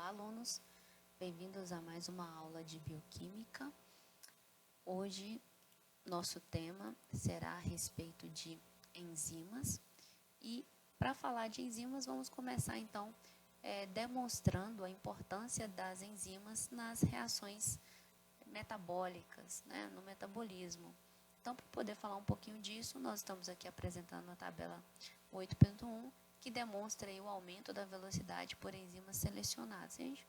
alunos, bem-vindos a mais uma aula de bioquímica. Hoje, nosso tema será a respeito de enzimas e, para falar de enzimas, vamos começar então demonstrando a importância das enzimas nas reações metabólicas, né, no metabolismo. Então, para poder falar um pouquinho disso, nós estamos aqui apresentando a tabela 8.1, que demonstra aí o aumento da velocidade por enzimas selecionadas. A gente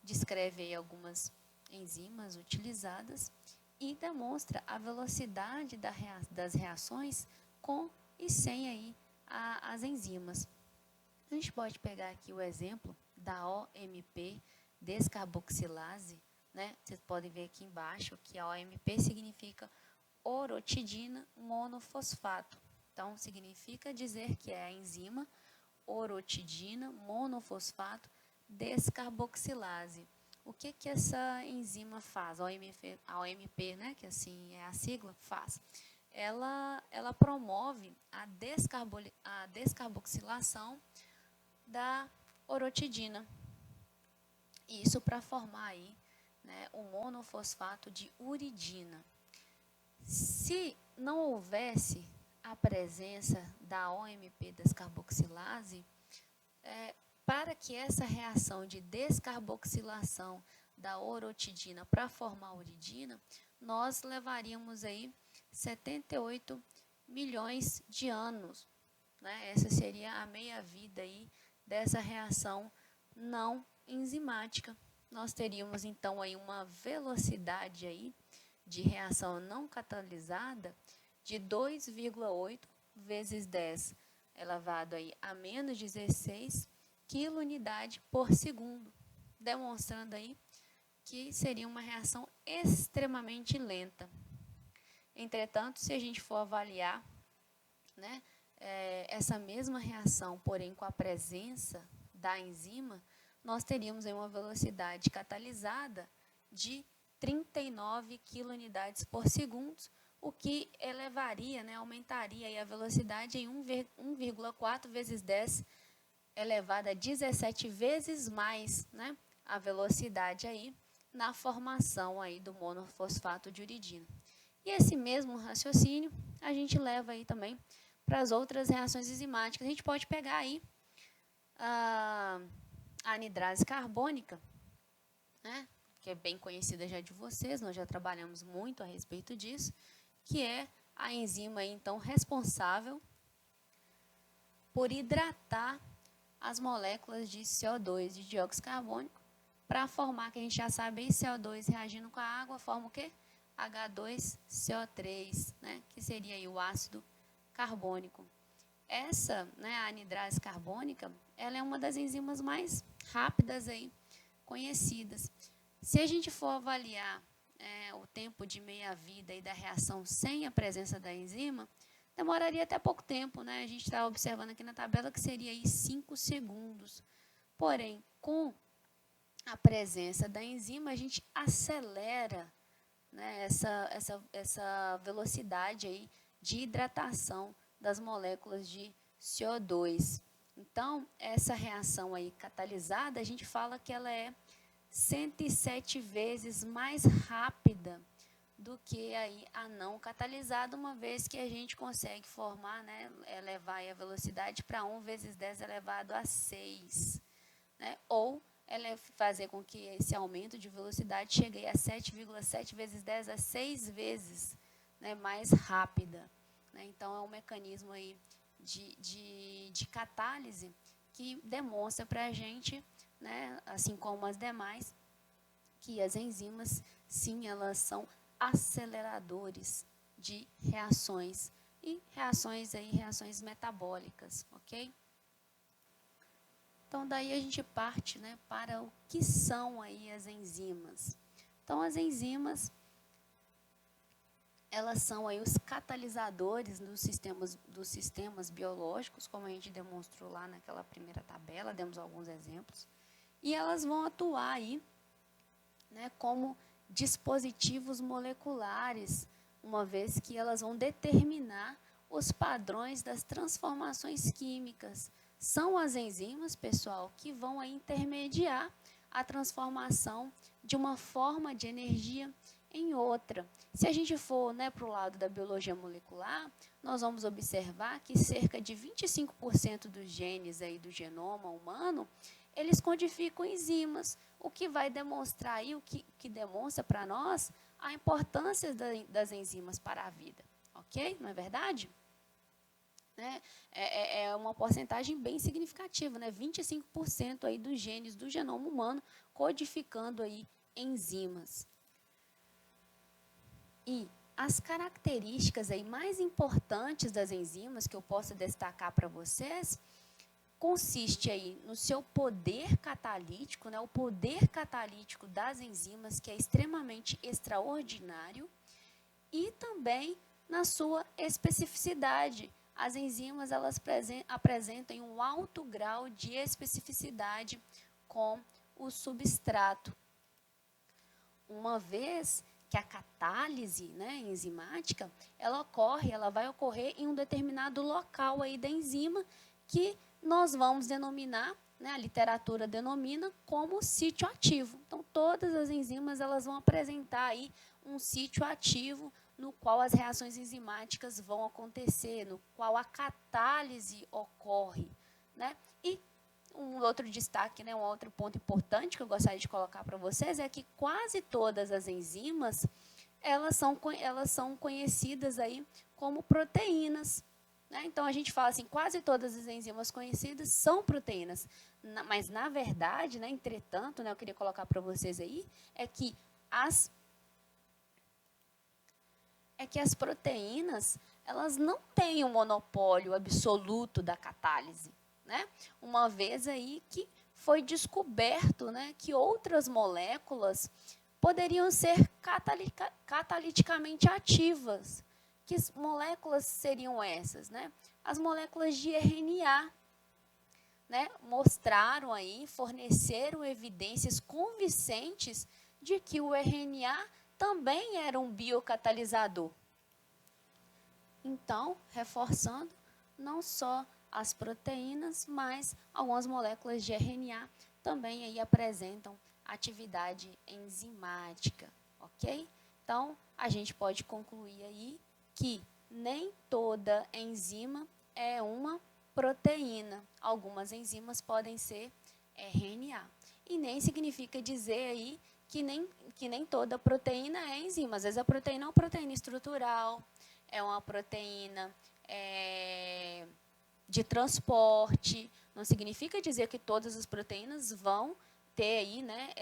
descreve aí algumas enzimas utilizadas e demonstra a velocidade das reações com e sem aí as enzimas. A gente pode pegar aqui o exemplo da OMP descarboxilase, né? Vocês podem ver aqui embaixo que a OMP significa orotidina monofosfato. Então, significa dizer que é a enzima orotidina monofosfato descarboxilase. O que essa enzima faz? A OMP, né, que assim é a sigla, faz. Ela promove a descarboxilação da orotidina. Isso para formar aí, né, o monofosfato de uridina. Se não houvesse a presença da OMP descarboxilase, para que essa reação de descarboxilação da orotidina para formar a uridina, nós levaríamos aí 78 milhões de anos, né? Essa seria a meia-vida aí dessa reação não enzimática. Nós teríamos então aí uma velocidade aí de reação não catalisada de 2,8 vezes 10 elevado aí a menos 16 quilunidade por segundo, demonstrando aí que seria uma reação extremamente lenta. Entretanto, se a gente for avaliar, né, essa mesma reação, porém com a presença da enzima, nós teríamos aí uma velocidade catalisada de 39 quilunidades por segundo, o que elevaria, né, aumentaria aí a velocidade em 1,4 vezes 10 elevado a 17 vezes mais, né, a velocidade aí na formação aí do monofosfato de uridina. E esse mesmo raciocínio a gente leva aí também para as outras reações enzimáticas. A gente pode pegar aí a anidrase carbônica, né, que é bem conhecida já de vocês, nós já trabalhamos muito a respeito disso, que é a enzima aí, então responsável por hidratar as moléculas de CO2, de dióxido carbônico, para formar, que a gente já sabe aí, CO2 reagindo com a água, forma o quê? H2CO3, né? Que seria aí o ácido carbônico. Essa, né, a anidrase carbônica, ela é uma das enzimas mais rápidas aí, conhecidas. Se a gente for avaliar o tempo de meia-vida aí da reação sem a presença da enzima, demoraria até pouco tempo, né? A gente está observando aqui na tabela que seria aí 5 segundos. Porém, com a presença da enzima, a gente acelera, né, essa velocidade aí de hidratação das moléculas de CO2. Então, essa reação aí catalisada, a gente fala que ela é 107 vezes mais rápida do que aí a não catalisada, uma vez que a gente consegue formar, né, elevar a velocidade para 1 vezes 10 elevado a 6, né, ou fazer com que esse aumento de velocidade chegue a 7,7 vezes 10 a 6 vezes, né, mais rápida, né? Então, é um mecanismo aí de catálise que demonstra para a gente, né, assim como as demais, que as enzimas, sim, elas são aceleradores de reações e reações metabólicas, ok? Então, daí a gente parte, né, para o que são aí as enzimas. Então, as enzimas, elas são aí os catalisadores dos sistemas biológicos, como a gente demonstrou lá naquela primeira tabela, demos alguns exemplos, e elas vão atuar aí, né, como dispositivos moleculares, uma vez que elas vão determinar os padrões das transformações químicas, São as enzimas, pessoal, que vão aí intermediar a transformação de uma forma de energia em outra. Se a gente for, né, para o lado da biologia molecular, nós vamos observar que cerca de 25% dos genes aí do genoma humano, eles codificam enzimas, o que vai demonstrar aí, o que demonstra para nós a importância das enzimas para a vida, ok? Não é verdade? Né? É uma porcentagem bem significativa, né? 25% aí dos genes do genoma humano codificando aí enzimas. E as características aí mais importantes das enzimas que eu posso destacar para vocês consiste aí no seu poder catalítico, né? O poder catalítico das enzimas, que é extremamente extraordinário, e também na sua especificidade. As enzimas elas apresentam um alto grau de especificidade com o substrato. Uma vez que a catálise, né, enzimática, ela vai ocorrer em um determinado local aí da enzima que nós vamos denominar, né, a literatura denomina como sítio ativo. Então, todas as enzimas elas vão apresentar aí um sítio ativo no qual as reações enzimáticas vão acontecer, no qual a catálise ocorre, né? E um outro destaque, né, um outro ponto importante que eu gostaria de colocar para vocês é que quase todas as enzimas, elas são conhecidas aí como proteínas, né? Então, a gente fala assim, quase todas as enzimas conhecidas são proteínas, mas na verdade, né, entretanto, né, eu queria colocar para vocês aí, é que as proteínas, elas não têm um monopólio absoluto da catálise, né? Uma vez aí que foi descoberto, né, que outras moléculas poderiam ser cataliticamente ativas. Que moléculas seriam essas, né? As moléculas de RNA, né, mostraram aí, forneceram evidências convincentes de que o RNA também era um biocatalisador. Então, reforçando, não só as proteínas, mas algumas moléculas de RNA também aí apresentam atividade enzimática, ok? Então, a gente pode concluir aí que nem toda enzima é uma proteína. Algumas enzimas podem ser RNA. E nem significa dizer aí que nem toda proteína é enzima. Às vezes a proteína é uma proteína estrutural, é uma proteína de transporte. Não significa dizer que todas as proteínas vão ter aí, né,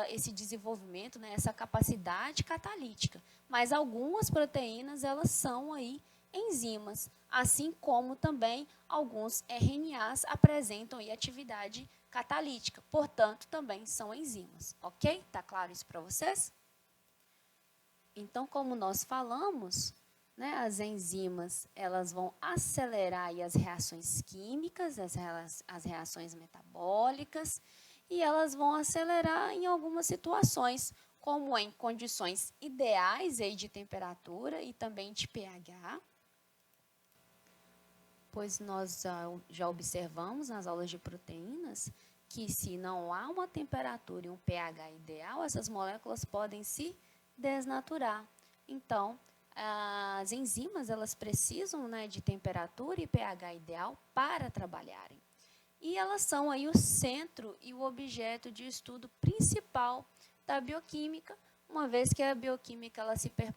esse desenvolvimento, né, essa capacidade catalítica. Mas algumas proteínas, elas são aí enzimas, assim como também alguns RNAs apresentam aí atividade catalítica, portanto, também são enzimas, ok? Tá claro isso para vocês? Então, como nós falamos, né, as enzimas, elas vão acelerar aí as reações químicas, as reações metabólicas, e elas vão acelerar em algumas situações, como em condições ideais aí de temperatura e também de pH, pois nós já observamos nas aulas de proteínas que se não há uma temperatura e um pH ideal, essas moléculas podem se desnaturar. Então, as enzimas, elas precisam, né, de temperatura e pH ideal para trabalharem. E elas são aí o centro e o objeto de estudo principal da bioquímica, uma vez que a bioquímica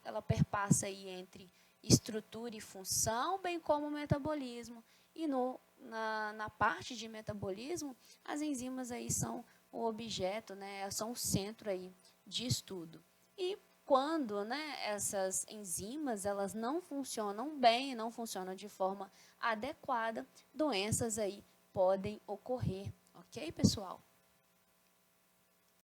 ela perpassa aí entre estrutura e função, bem como o metabolismo. E na parte de metabolismo, as enzimas aí são o objeto, né, são o centro aí de estudo. E quando, né, essas enzimas elas não funcionam bem, não funcionam de forma adequada, doenças aí podem ocorrer, ok, pessoal?